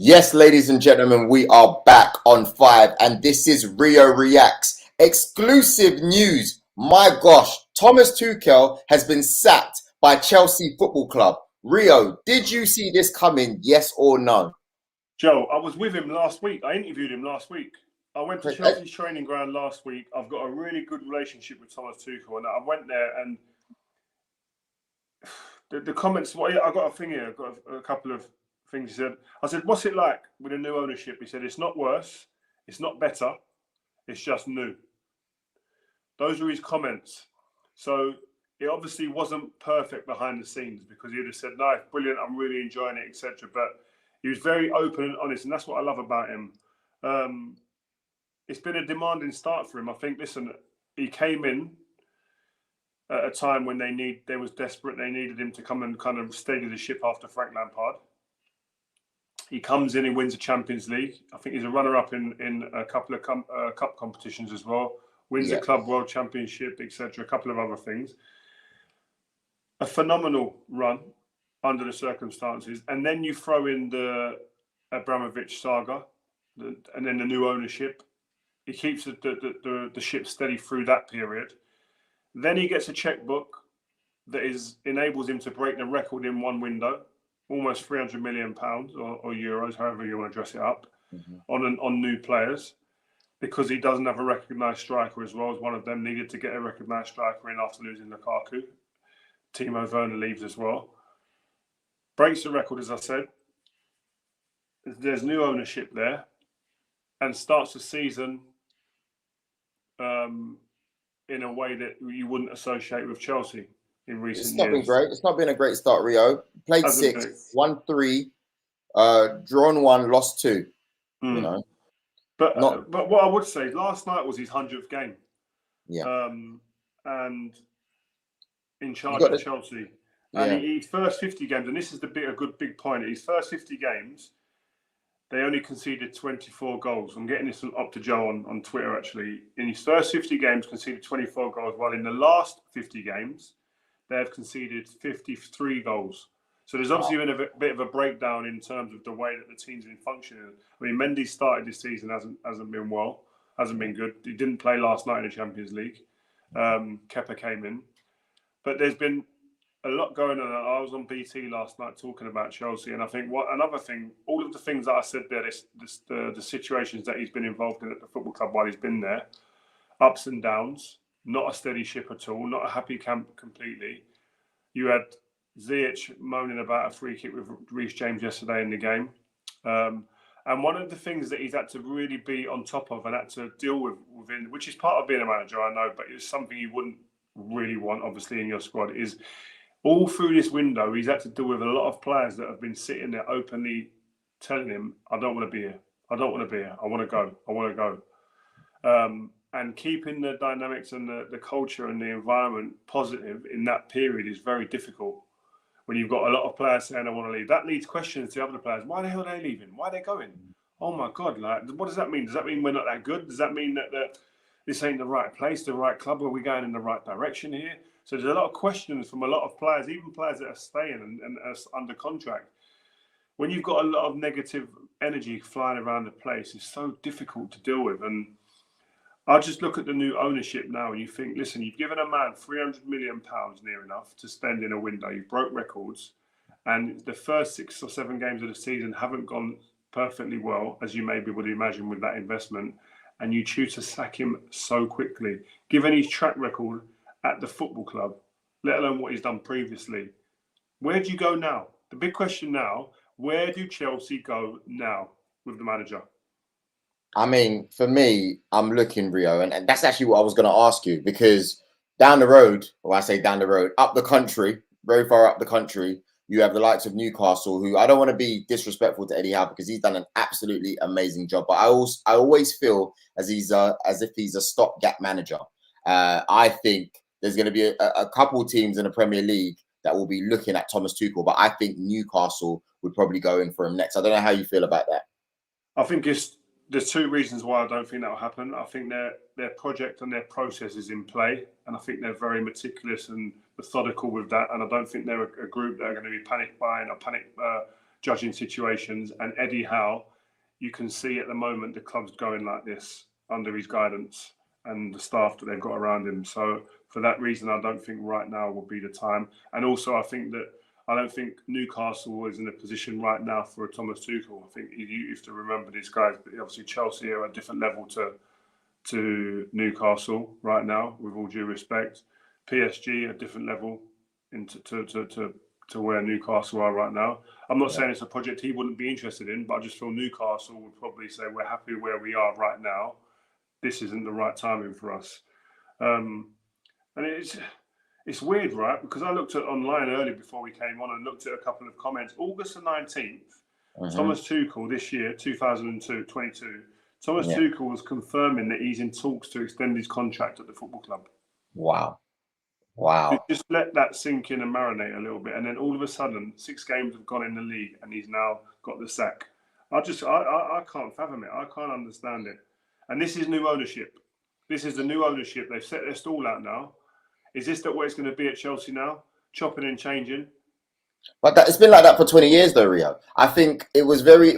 Yes, ladies and gentlemen, we are back on 5, and this is Rio Reacts. Exclusive news. My gosh, Thomas Tuchel has been sacked by Chelsea Football Club. Rio, did you see this coming, yes or no? Joe, I was with him last week. I interviewed him last week. I went to Chelsea's training ground last week. I've got a really good relationship with Thomas Tuchel, and I went there and the comments. Well, I got a thing here. I've got a couple of things he said. I said, "What's it like with a new ownership?" He said, "It's not worse. It's not better. It's just new." Those were his comments. So it obviously wasn't perfect behind the scenes because he'd have said, "No, it's brilliant. I'm really enjoying it, etc." But he was very open and honest, and that's what I love about him. It's been a demanding start for him. I think. Listen, he came in at a time when they was desperate. They needed him to come and kind of steady the ship after Frank Lampard. He comes in and wins the Champions League. I think he's a runner-up in a couple of cup competitions as well. Wins the Club World Championship, etc. A couple of other things. A phenomenal run under the circumstances, and then you throw in the Abramovich saga, and then the new ownership. He keeps the ship steady through that period. Then he gets a checkbook that enables him to break the record in one window, almost £300 million or euros, however you want to dress it up, on new players, because he doesn't have a recognised striker as well as one of them needed to get a recognised striker in after losing Lukaku. Timo Werner leaves as well. Breaks the record, as I said. There's new ownership there, and starts the season in a way that you wouldn't associate with Chelsea in recent years. It's not been great. It's not been a great start, Rio. Played 6, won 3, drawn 1, lost 2. You know, but what I would say, last night was his 100th game. Yeah. And in charge of Chelsea. And his first 50 games, and this is a good big point. His first 50 games, they only conceded 24 goals. I'm getting this up to Joe on Twitter, actually. In his first 50 games, conceded 24 goals, while in the last 50 games, they have conceded 53 goals. So there's obviously been a bit of a breakdown in terms of the way that the team's been functioning. I mean, Mendy started this season, hasn't been well, hasn't been good. He didn't play last night in the Champions League. Kepa came in. But there's been a lot going on. I was on BT last night talking about Chelsea, and I think another thing, all of the things that I said there, the situations that he's been involved in at the football club while he's been there, ups and downs, not a steady ship at all, not a happy camp completely. You had Ziyech moaning about a free kick with Reece James yesterday in the game. And one of the things that he's had to really be on top of and had to deal with within, which is part of being a manager, I know, but it's something you wouldn't really want, obviously, in your squad, is all through this window, he's had to deal with a lot of players that have been sitting there openly telling him, "I don't want to be here. I don't want to be here. I want to go. I want to go." And keeping the dynamics and the culture and the environment positive in that period is very difficult when you've got a lot of players saying, "I want to leave." That leads questions to other players. Why the hell are they leaving? Why are they going? Oh, my God. Like, what does that mean? Does that mean we're not that good? Does that mean that this ain't the right place, the right club? Are we going in the right direction here? So there's a lot of questions from a lot of players, even players that are staying and are under contract. When you've got a lot of negative energy flying around the place, it's so difficult to deal with. And I just look at the new ownership now and you think, listen, you've given a man £300 million near enough to spend in a window. You've broke records. And the first 6 or 7 games of the season haven't gone perfectly well, as you maybe would imagine with that investment. And you choose to sack him so quickly, given his track record at the football club, let alone what he's done previously. Where do you go now? The big question now, where do Chelsea go now with the manager? I mean, for me, I'm looking, Rio, and that's actually what I was going to ask you, because down the road, or I say down the road, up the country, very far up the country, you have the likes of Newcastle, who I don't want to be disrespectful to Eddie Howe because he's done an absolutely amazing job, but I always feel as if he's a stopgap manager. I think there's going to be a couple teams in the Premier League that will be looking at Thomas Tuchel, but I think Newcastle would probably go in for him next. I don't know how you feel about that. I think there's 2 reasons why I don't think that will happen. I think their project and their process is in play, and I think they're very meticulous and methodical with that. And I don't think they're a group that are going to be panic buying or panic judging situations. And Eddie Howe, you can see at the moment the club's going like this under his guidance and the staff that they've got around him. So for that reason, I don't think right now will be the time. And also, I don't think Newcastle is in a position right now for a Thomas Tuchel. I think you have to remember these guys. Obviously, Chelsea are at a different level to Newcastle right now, with all due respect. PSG a different level to where Newcastle are right now. I'm not saying it's a project he wouldn't be interested in, but I just feel Newcastle would probably say we're happy where we are right now. This isn't the right timing for us. And it's weird, right? Because I looked at online early before we came on and looked at a couple of comments. August the 19th, Thomas Tuchel this year, 2022, Thomas Tuchel was confirming that he's in talks to extend his contract at the football club. Wow. Just let that sink in and marinate a little bit. And then all of a sudden, 6 games have gone in the league and he's now got the sack. I can't fathom it. I can't understand it. And this is new ownership. This is the new ownership. They've set their stall out now. Is this what it's going to be at Chelsea now? Chopping and changing? But it's been like that for 20 years though, Rio. I think it was very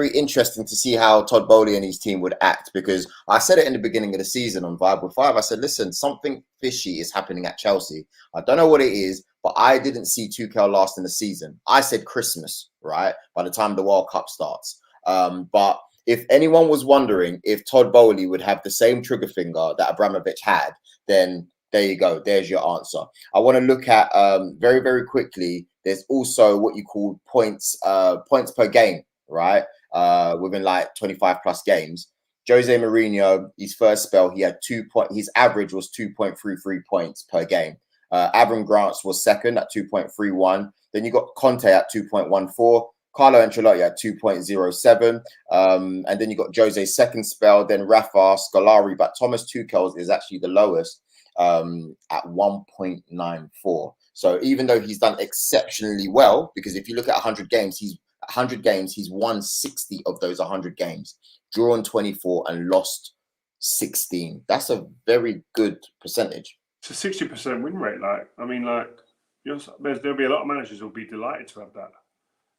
interesting to see how Todd Boehly and his team would act, because I said it in the beginning of the season on Vibe with 5. I said, listen, something fishy is happening at Chelsea. I don't know what it is, but I didn't see Tuchel last in the season. I said Christmas, right? By the time the World Cup starts. But if anyone was wondering if Todd Boehly would have the same trigger finger that Abramovich had, then there you go. There's your answer. I want to look at very, very quickly. There's also what you call points per game, right? Within like 25 plus games. Jose Mourinho, his first spell, he had his average was 2.33 points per game. Avram Grant's was second at 2.31. Then you got Conte at 2.14. Carlo Ancelotti at 2.07. And then you got Jose's second spell, then Rafa, Scolari, but Thomas Tuchel's is actually the lowest at 1.94. So even though he's done exceptionally well, because if you look at 100 games, he's won 60 of those 100 games, drawn 24 and lost 16. That's a very good percentage. It's a 60% win rate. There'll be a lot of managers who'll be delighted to have that.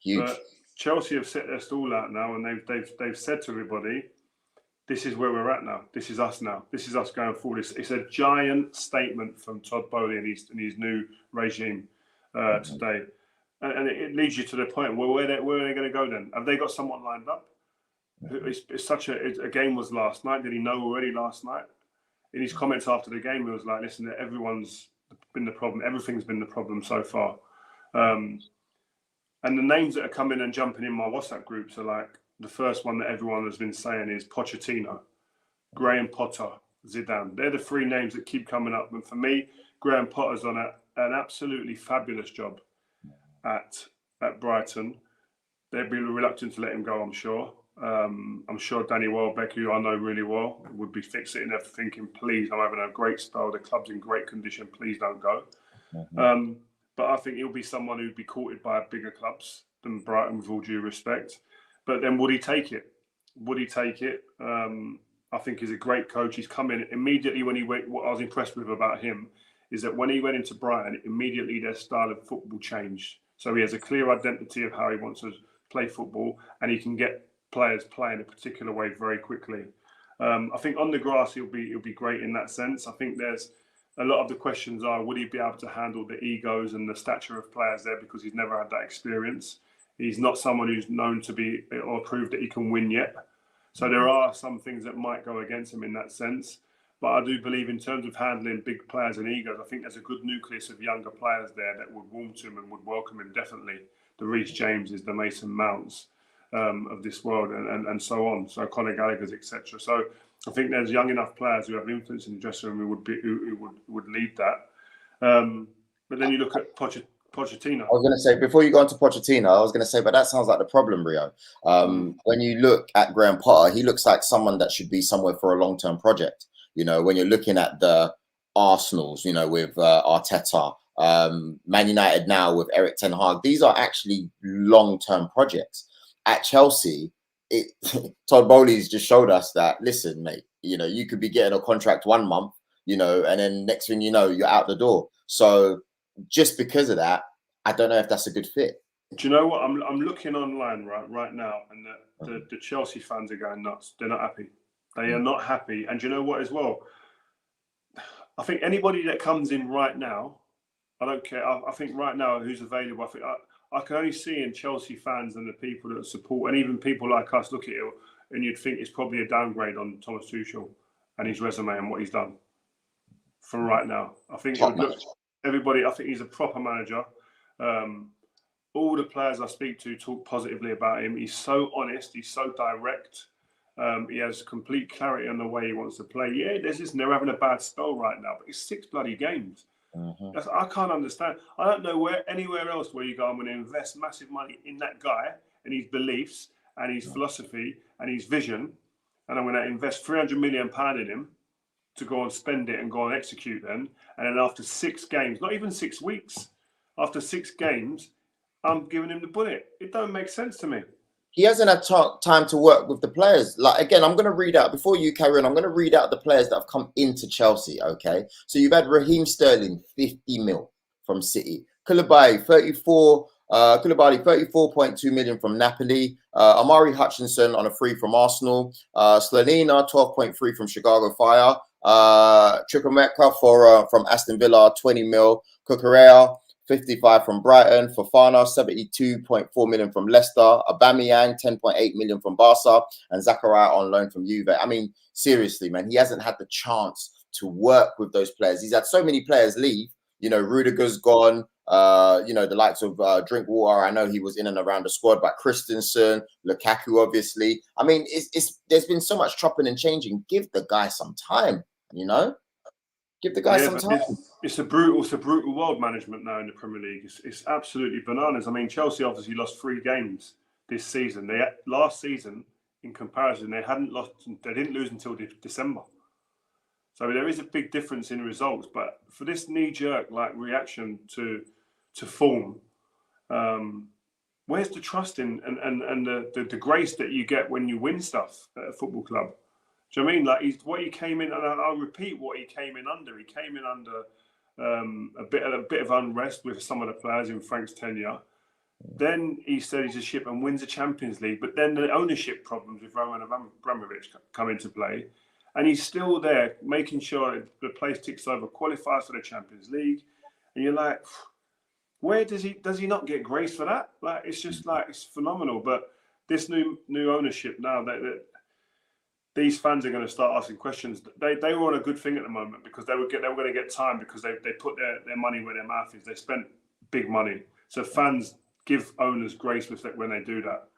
Huge. But Chelsea have set their stall out now, and they've said to everybody, this is where we're at now. This is us now. This is us going forward. It's a giant statement from Todd Boehly and his new regime today. And it leads you to the point, well, where are they going to go then? Have they got someone lined up? It's such a game was last night. Did he know already last night? In his comments after the game, he was like, listen, everyone's been the problem. Everything's been the problem so far. And the names that are coming and jumping in my WhatsApp groups are like, the first one that everyone has been saying is Pochettino, Graham Potter, Zidane. They're the 3 names that keep coming up. And for me, Graham Potter's done an absolutely fabulous job at Brighton. They'd be reluctant to let him go, I'm sure. I'm sure Danny Welbeck, who I know really well, would be fixating there thinking, please, I'm having a great spell. The club's in great condition. Please don't go. But I think he'll be someone who'd be courted by bigger clubs than Brighton, with all due respect. But then would he take it? I think he's a great coach. He's come in immediately when he went. What I was impressed with about him is that when he went into Brighton, immediately their style of football changed. So he has a clear identity of how he wants to play football, and he can get players playing a particular way very quickly. I think on the grass he'll be great in that sense. I think there's a lot of the questions are, would he be able to handle the egos and the stature of players there, because he's never had that experience. He's not someone who's known to be or proved that he can win yet. So there are some things that might go against him in that sense. But I do believe in terms of handling big players and egos, I think there's a good nucleus of younger players there that would warm to him and would welcome him definitely. The Reece Jameses, the Mason Mounts of this world and so on. So Conor Gallagher's, etc. So I think there's young enough players who have influence in the dressing room who would lead that. But then you look at Pochettino. I was going to say, before you go on to Pochettino, but that sounds like the problem, Rio. When you look at Graham Potter, he looks like someone that should be somewhere for a long-term project. You know, when you're looking at the Arsenals, you know, with Arteta, Man United now with Eric Ten Hag, these are actually long-term projects. At Chelsea, Todd Boehly's just showed us that, listen, mate, you know, you could be getting a contract 1 month, you know, and then next thing you know, you're out the door. So just because of that, I don't know if that's a good fit. Do you know what? I'm looking online right now, and the Chelsea fans are going nuts. They're not happy. They are not happy. And do you know what as well? I think anybody that comes in right now, I don't care. I think right now who's available, I can only see in Chelsea fans and the people that support, and even people like us look at it, and you'd think it's probably a downgrade on Thomas Tuchel and his resume and what he's done for right now. I think it would look everybody. I think he's a proper manager. All the players I speak to talk positively about him. He's so honest. He's so direct. He has complete clarity on the way he wants to play. Yeah, they're having a bad spell right now, but it's 6 bloody games. I can't understand. I don't know anywhere else where you go, I'm going to invest massive money in that guy and his beliefs and his philosophy and his vision, and I'm going to invest £300 million in him to go and spend it and go and execute then. And then after 6 games, not even 6 weeks, after 6 games, I'm giving him the bullet. It don't make sense to me. He hasn't had time to work with the players. Like, again, I'm going to read out, before you carry on, I'm going to read out the players that have come into Chelsea, okay? So you've had Raheem Sterling, 50 mil from City. Koulibaly, 34.2 million from Napoli. Amari Hutchinson on a free from Arsenal. Slonina, 12.3 from Chicago Fire. Chukwuemeka from Aston Villa, 20 mil. Cucurella, 55 from Brighton. Fofana, 72.4 million from Leicester. Aubameyang, 10.8 million from Barca. And Zakaria on loan from Juve. I mean, seriously, man, he hasn't had the chance to work with those players. He's had so many players leave. You know, Rudiger's gone. You know, the likes of Drinkwater, I know he was in and around the squad, but Christensen, Lukaku, obviously. I mean, there's been so much chopping and changing. Give the guy some time, you know? Give the guy some time. It's a brutal world management now in the Premier League. It's absolutely bananas. I mean, Chelsea obviously lost 3 games this season. Last season, in comparison, they didn't lose until December. So there is a big difference in results. But for this knee-jerk reaction to form, where's the trust in and the grace that you get when you win stuff at a football club? Do you know what I mean? Like what he came in, and I'll repeat what he came in under. He came in under a bit of unrest with some of the players in Frank's tenure. Then he steadies the ship and wins the Champions League. But then the ownership problems with Roman Abramovich come into play, and he's still there making sure the place ticks over, qualifies for the Champions League, and you're like, where does he not get grace for that? Like it's just it's phenomenal. But this new ownership now that these fans are going to start asking questions. They were on a good thing at the moment because they were going to get time because they put their money where their mouth is. They spent big money, so fans give owners grace with it when they do that.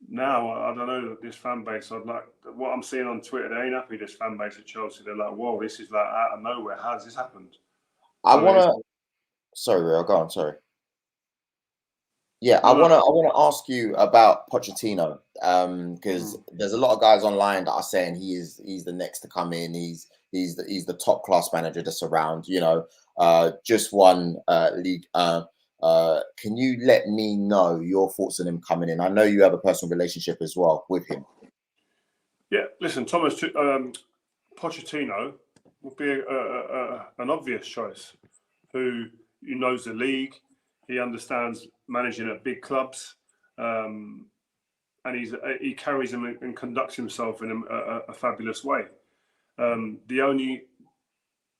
Now I don't know this fan base. What I'm seeing on Twitter. They ain't happy. This fan base at Chelsea. They're like, whoa, this is out of nowhere. How has this happened? Sorry, Real, go on. Sorry. Yeah, I want to ask you about Pochettino because there's a lot of guys online that are saying he's the next to come in. He's the top class manager that's around. You know, just won league. Can you let me know your thoughts on him coming in? I know you have a personal relationship as well with him. Yeah, listen, Pochettino would be an obvious choice. Who knows the league. He understands managing at big clubs, and he carries him and conducts himself in a fabulous way. The only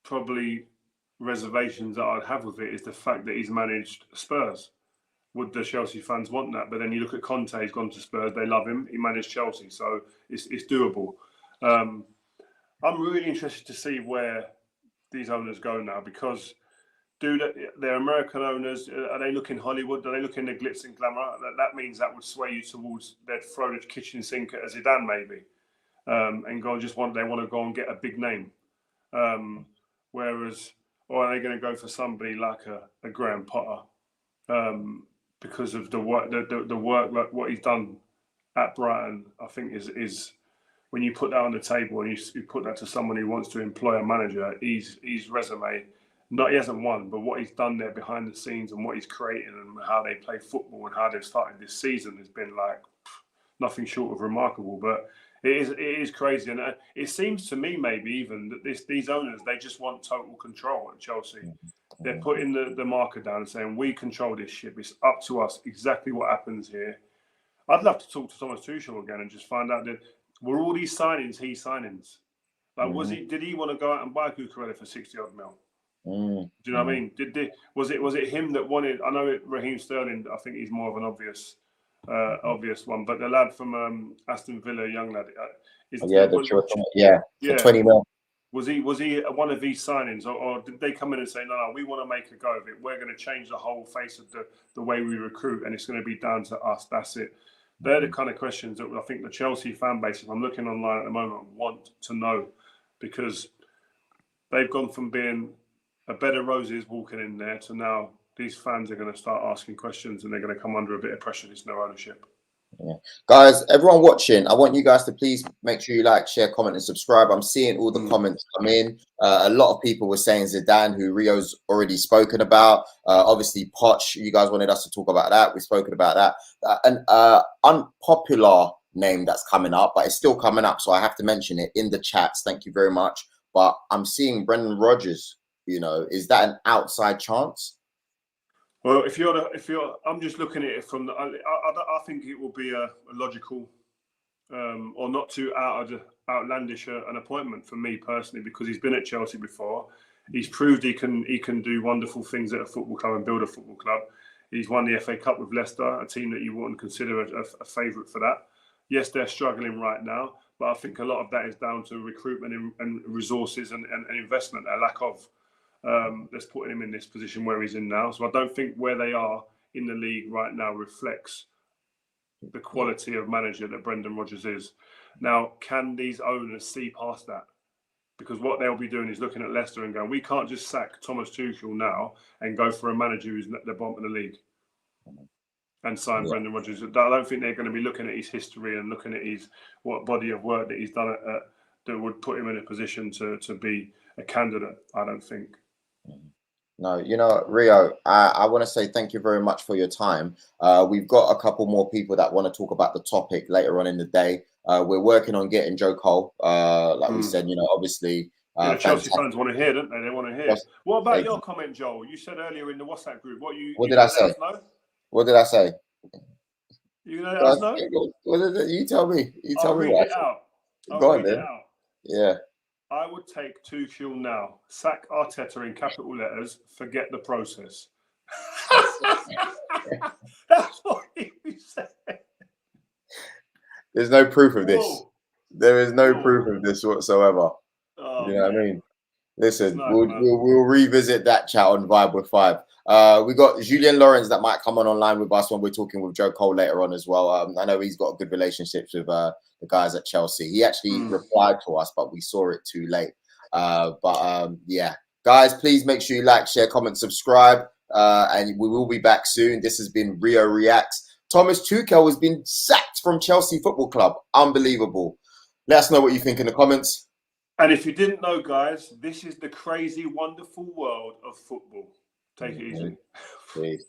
probably reservations that I'd have with it is the fact that he's managed Spurs. Would the Chelsea fans want that? But then you look at Conte, he's gone to Spurs, they love him. He managed Chelsea, so it's doable. I'm really interested to see where these owners go now because they're American owners. Are they looking Hollywood? Are they looking the glitz and glamour? That means that would sway you towards they'd throw the kitchen sink at Zidane maybe, and go they want to go and get a big name. Whereas, or are they going to go for somebody like a Graham Potter because of the work, like what he's done at Brighton? I think is when you put that on the table and you put that to someone who wants to employ a manager, his resume. He hasn't won, but what he's done there behind the scenes and what he's created and how they play football and how they've started this season has been nothing short of remarkable. But it is crazy, and it seems to me maybe even that these owners, they just want total control at Chelsea. They're putting the marker down and saying, we control this ship. It's up to us exactly what happens here. I'd love to talk to Thomas Tuchel again and just find out that were all these signings his signings? Like, did he want to go out and buy Cucurella for 60-odd mil? Do you know what I mean? Was it him that wanted? I know Raheem Sterling. I think he's more of an obvious one, but the lad from Aston Villa, young lad, for 20 mil. Was he one of these signings, or did they come in and say, no, we want to make a go of it. We're going to change the whole face of the way we recruit, and it's going to be down to us. That's it. They're the kind of questions that I think the Chelsea fan base, if I'm looking online at the moment, want to know, because they've gone from being a bed of roses walking in there to now these fans are going to start asking questions, and they're going to come under a bit of pressure. It's no ownership. Yeah. Guys, everyone watching, I want you guys to please make sure you like, share, comment, and subscribe. I'm seeing all the comments come in. A lot of people were saying Zidane, who Rio's already spoken about. Obviously, Poch, you guys wanted us to talk about that. We've spoken about that. An unpopular name that's coming up, but it's still coming up, so I have to mention it in the chats. Thank you very much. But I'm seeing Brendan Rodgers. You know, is that an outside chance? Well, if you're, I'm just looking at it from the. I think it will be a logical, or not too outlandish an appointment for me personally, because he's been at Chelsea before. He's proved he can do wonderful things at a football club and build a football club. He's won the FA Cup with Leicester, a team that you wouldn't consider a favourite for that. Yes, they're struggling right now, but I think a lot of that is down to recruitment and resources and investment, a lack of. That's putting him in this position where he's in now. So I don't think where they are in the league right now reflects the quality of manager that Brendan Rodgers is. Now, can these owners see past that? Because what they'll be doing is looking at Leicester and going, we can't just sack Thomas Tuchel now and go for a manager who's the bottom of the league and sign Brendan Rodgers. I don't think they're going to be looking at his history and looking at what body of work that he's done that would put him in a position to be a candidate, I don't think. No, you know, Rio, I want to say thank you very much for your time. We've got a couple more people that want to talk about the topic later on in the day. We're working on getting Joe Cole. Like we said, you know, obviously. The Chelsea fans want to hear, don't they? They want to hear. What about your comment, Joel? You said earlier in the WhatsApp group, what did I say? What did I say? You gonna let us know? You tell me. I'll read it out. Go on then. Yeah. I would take Tuchel now. Sack Arteta in capital letters. Forget the process. That's what he said. There's no proof of this. There is no proof of this whatsoever. You know what I mean? Listen, we'll revisit that chat on Vibe with 5. We got Julien Lawrence that might come online with us when we're talking with Joe Cole later on as well. I know he's got good relationships with the guys at Chelsea. He actually replied to us, but we saw it too late. Yeah, guys, please make sure you like, share, comment, subscribe, and we will be back soon. This has been Rio Reacts. Thomas Tuchel has been sacked from Chelsea Football Club. Unbelievable. Let us know what you think in the comments. And if you didn't know, guys, this is the crazy, wonderful world of football. Take it easy. Peace.